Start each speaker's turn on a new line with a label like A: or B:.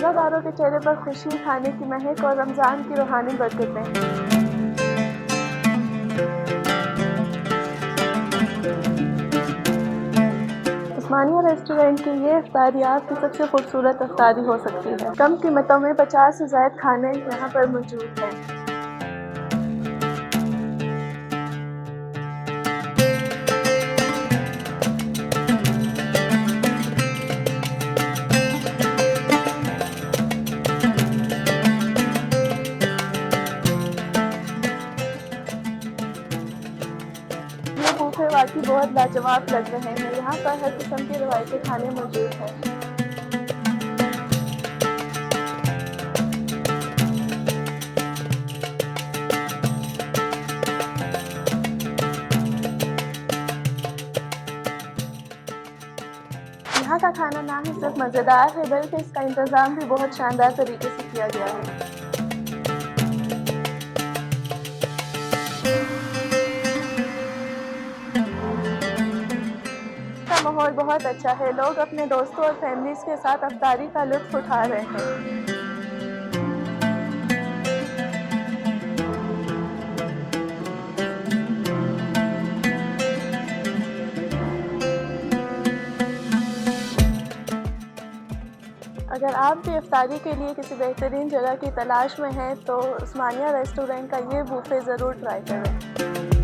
A: रोज़ादारों के चेहरे पर खुशी, खाने की महक और रमज़ान की रूहानी बरकतें। उस्मानिया रेस्टोरेंट की ये इफ्तारी आपकी सबसे खूबसूरत इफ्तारी हो सकती है। कम कीमतों में 50 से ज़ायद खाने यहाँ पर मौजूद हैं। ये बूफे वाकई बहुत लाजवाब लग रहे हैं। यहाँ पर हर किस्म के रवायती खाने मौजूद हैं। यहाँ का खाना ना ही सिर्फ मज़ेदार है बल्कि इसका इंतज़ाम भी बहुत शानदार तरीके से किया गया है। का माहौल बहुत अच्छा है। लोग अपने दोस्तों और फैमिलीज़ के साथ इफ्तारी का लुत्फ़ उठा रहे हैं। अगर आप भी इफ्तारी के लिए किसी बेहतरीन जगह की तलाश में हैं तो उस्मानिया रेस्टोरेंट का ये बूफे ज़रूर ट्राई करें।